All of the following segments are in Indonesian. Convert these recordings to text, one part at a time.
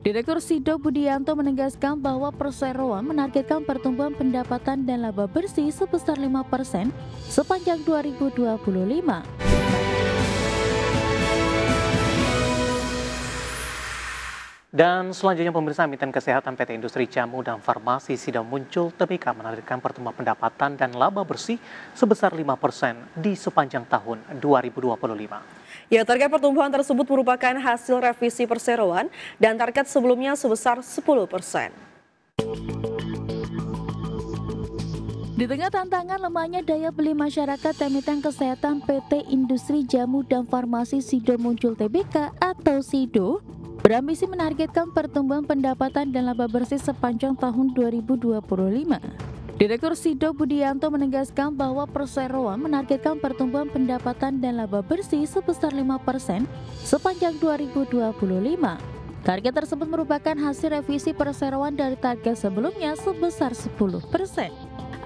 Direktur Sido Budianto menegaskan bahwa perseroan menargetkan pertumbuhan pendapatan dan laba bersih sebesar 5% sepanjang 2025. Dan selanjutnya pemirsa, emiten kesehatan PT Industri Jamu dan Farmasi Sido Muncul Tbk menargetkan pertumbuhan pendapatan dan laba bersih sebesar 5% di sepanjang tahun 2025. Ya, target pertumbuhan tersebut merupakan hasil revisi perseroan dan target sebelumnya sebesar 10%. Di tengah tantangan lemahnya daya beli masyarakat, emiten kesehatan PT Industri Jamu dan Farmasi Sido Muncul Tbk atau Sido berambisi menargetkan pertumbuhan pendapatan dan laba bersih sepanjang tahun 2025. Direktur Sido Budianto menegaskan bahwa perseroan menargetkan pertumbuhan pendapatan dan laba bersih sebesar 5% sepanjang 2025. Target tersebut merupakan hasil revisi perseroan dari target sebelumnya sebesar 10%.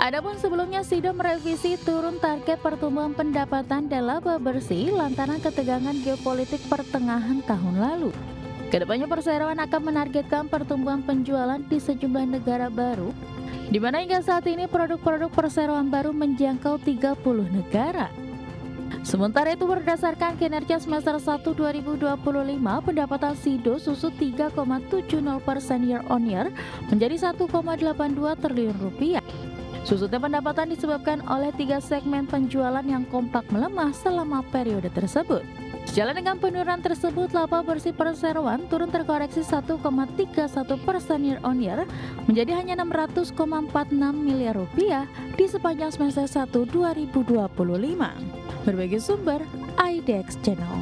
Adapun sebelumnya Sido merevisi turun target pertumbuhan pendapatan dan laba bersih lantaran ketegangan geopolitik pertengahan tahun lalu. Kedepannya perseroan akan menargetkan pertumbuhan penjualan di sejumlah negara baru, di mana hingga saat ini produk-produk perseroan baru menjangkau 30 negara. Sementara itu berdasarkan kinerja semester 1 2025, pendapatan Sido susut 3,70% year on year menjadi 1,82 triliun rupiah. Susutnya pendapatan disebabkan oleh 3 segmen penjualan yang kompak melemah selama periode tersebut. Sejalan dengan penurunan tersebut, laba bersih perseroan turun terkoreksi 1,31% year on year menjadi hanya 600,46 miliar rupiah di sepanjang semester 1 2025. Berbagai sumber, IDX Channel.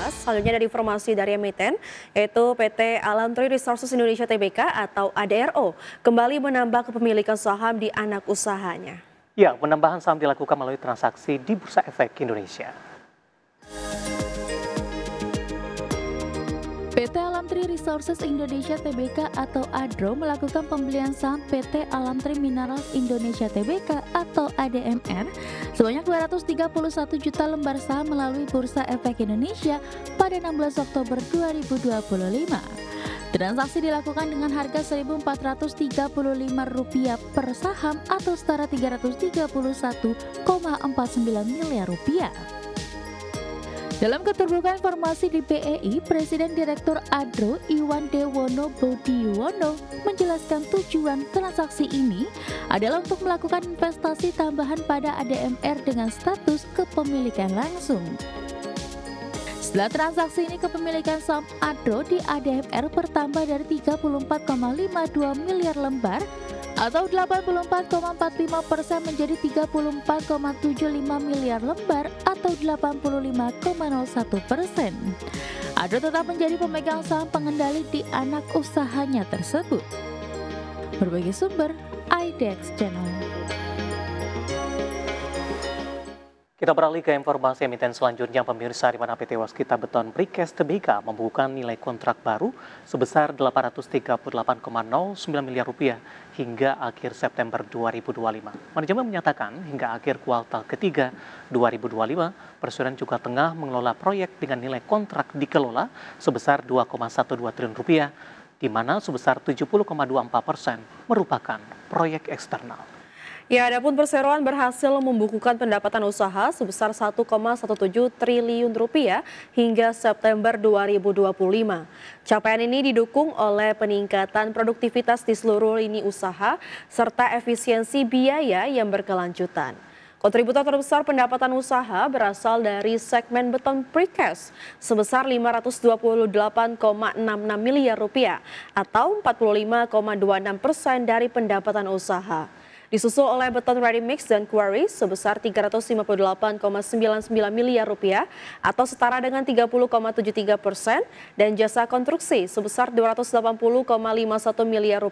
Selanjutnya dari informasi dari emiten, yaitu PT Alamtri Resources Indonesia Tbk atau ADRO kembali menambah kepemilikan saham di anak usahanya. Ya, penambahan saham dilakukan melalui transaksi di Bursa Efek Indonesia. PT Alamtri Resources Indonesia Tbk atau ADRO melakukan pembelian saham PT Alamtri Minerals Indonesia Tbk atau ADMR sebanyak 231 juta lembar saham melalui Bursa Efek Indonesia pada 16 Oktober 2025. Transaksi dilakukan dengan harga Rp1.435 per saham atau setara Rp331,49 miliar. Dalam keterbukaan informasi di BEI, Presiden Direktur ADRO Iwan Dewono Bodiyuwono menjelaskan tujuan transaksi ini adalah untuk melakukan investasi tambahan pada ADMR dengan status kepemilikan langsung. Setelah transaksi ini, kepemilikan saham ADRO di ADMR bertambah dari 34,52 miliar lembar atau 84,45% menjadi 34,75 miliar lembar atau 85,01%. ADRO tetap menjadi pemegang saham pengendali di anak usahanya tersebut. Berbagai sumber, IDX Channel. Kita beralih ke informasi emiten selanjutnya, pemirsa, di mana PT Waskita Beton Precast Tbk membukukan nilai kontrak baru sebesar Rp838,09 miliar hingga akhir September 2025. Manajemen menyatakan hingga akhir kuartal ketiga 2025, perusahaan juga tengah mengelola proyek dengan nilai kontrak dikelola sebesar Rp2,12 triliun, di mana sebesar 70,24% merupakan proyek eksternal. Ya, adapun perseroan berhasil membukukan pendapatan usaha sebesar Rp1,17 triliun hingga September 2025. Capaian ini didukung oleh peningkatan produktivitas di seluruh lini usaha serta efisiensi biaya yang berkelanjutan. Kontributor terbesar pendapatan usaha berasal dari segmen beton precast sebesar Rp528,66 miliar atau 45,26% dari pendapatan usaha. Disusul oleh beton ready mix dan quarry sebesar Rp358,99 miliar atau setara dengan 30,73% dan jasa konstruksi sebesar Rp280,51 miliar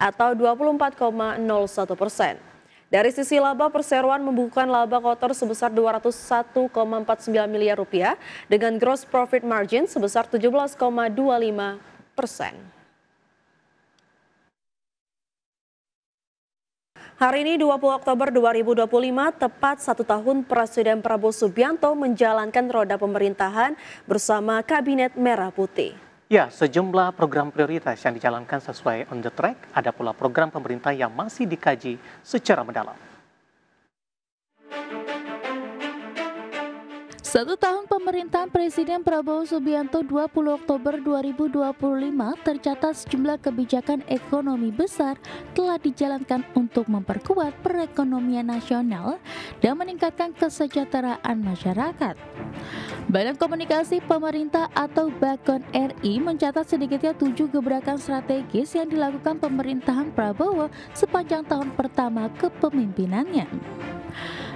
atau 24,01%. Dari sisi laba, perseroan membukukan laba kotor sebesar Rp201,49 miliar dengan gross profit margin sebesar 17,25%. Hari ini 20 Oktober 2025, tepat 1 tahun Presiden Prabowo Subianto menjalankan roda pemerintahan bersama Kabinet Merah Putih. Ya, sejumlah program prioritas yang dijalankan sesuai on the track, ada pula program pemerintah yang masih dikaji secara mendalam. 1 tahun pemerintahan Presiden Prabowo Subianto 20 Oktober 2025 tercatat sejumlah kebijakan ekonomi besar telah dijalankan untuk memperkuat perekonomian nasional dan meningkatkan kesejahteraan masyarakat. Badan Komunikasi Pemerintah atau BAKON RI mencatat sedikitnya 7 gebrakan strategis yang dilakukan pemerintahan Prabowo sepanjang tahun pertama kepemimpinannya.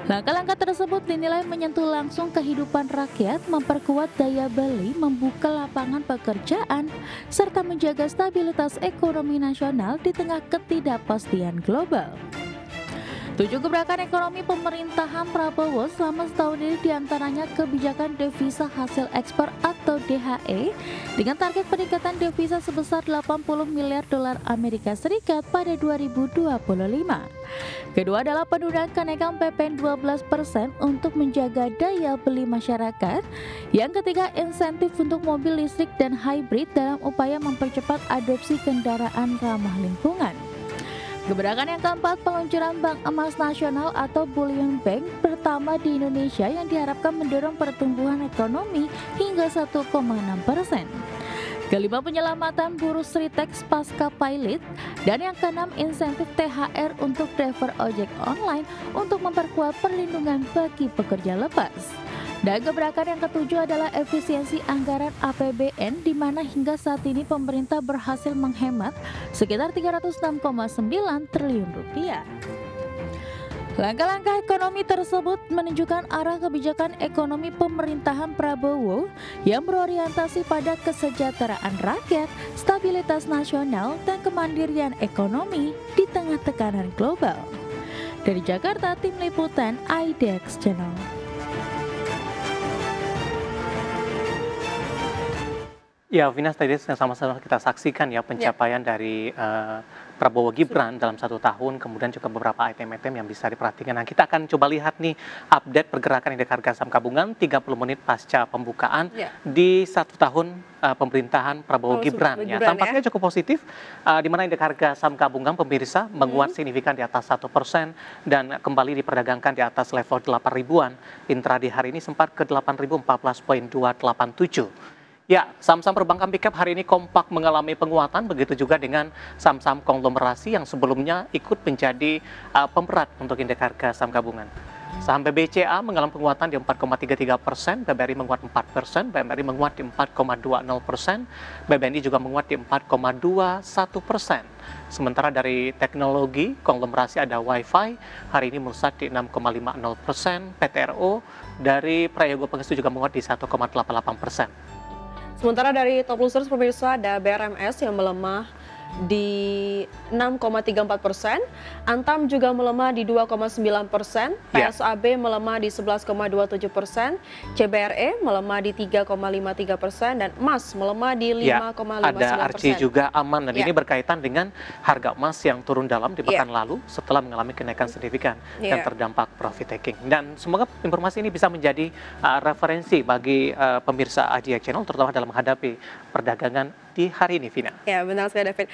Langkah-langkah tersebut dinilai menyentuh langsung kehidupan rakyat, memperkuat daya beli, membuka lapangan pekerjaan, serta menjaga stabilitas ekonomi nasional di tengah ketidakpastian global. 7 gebrakan ekonomi pemerintahan Prabowo selama setahun ini diantaranya kebijakan devisa hasil ekspor atau DHE dengan target peningkatan devisa sebesar 80 miliar dolar Amerika Serikat pada 2025. Kedua adalah penundaan kenaikan PPN 12% untuk menjaga daya beli masyarakat. Yang ketiga, insentif untuk mobil listrik dan hybrid dalam upaya mempercepat adopsi kendaraan ramah lingkungan. Gebrakan yang keempat, peluncuran Bank Emas Nasional atau Bullion Bank pertama di Indonesia yang diharapkan mendorong pertumbuhan ekonomi hingga 1,6%. Kelima, penyelamatan buruh Sritex pasca pilot. Dan yang keenam, insentif THR untuk driver ojek online untuk memperkuat perlindungan bagi pekerja lepas. Dan gebrakan yang ketujuh adalah efisiensi anggaran APBN, di mana hingga saat ini pemerintah berhasil menghemat sekitar 306,9 triliun rupiah. Langkah-langkah ekonomi tersebut menunjukkan arah kebijakan ekonomi pemerintahan Prabowo yang berorientasi pada kesejahteraan rakyat, stabilitas nasional, dan kemandirian ekonomi di tengah tekanan global. Dari Jakarta, Tim Liputan IDX Channel. Ya, Vina, tadi sama-sama kita saksikan ya pencapaian dari Prabowo Gibran dalam 1 tahun, kemudian juga beberapa item-item yang bisa diperhatikan. Nah, kita akan coba lihat nih update pergerakan indeks harga saham gabungan 30 menit pasca pembukaan di 1 tahun pemerintahan Prabowo Gibran. Ya, tampaknya cukup positif, di mana indeks harga saham gabungan pemirsa menguat signifikan di atas 1% dan kembali diperdagangkan di atas level 8 ribuan. Intraday hari ini sempat ke 8.014.287. Ya, saham-saham perbankan big cap hari ini kompak mengalami penguatan, begitu juga dengan saham-saham konglomerasi yang sebelumnya ikut menjadi pemberat untuk indeks harga saham gabungan. Saham BBCA mengalami penguatan di 4,33%, BBRI menguat 4%, BMRI menguat di 4,20%, BBNI juga menguat di 4,21%. Sementara dari teknologi, konglomerasi ada Wi-Fi, hari ini melesat di 6,50%, PTRO dari Prayogo Pangestu juga menguat di 1,88%. Sementara dari top losers pemirsa ada BRMS yang melemah di 6,34%, Antam juga melemah di 2,9%, PSAB melemah di 11,27%, CBRE melemah di 3,53%, dan emas melemah di 5,59%. Ada Arci juga aman, dan ini berkaitan dengan harga emas yang turun dalam di pekan lalu setelah mengalami kenaikan signifikan yang terdampak profit taking. Dan semoga informasi ini bisa menjadi referensi bagi pemirsa IDX Channel, terutama dalam menghadapi perdagangan di hari ini, Vina. Ya, benar sekali, David.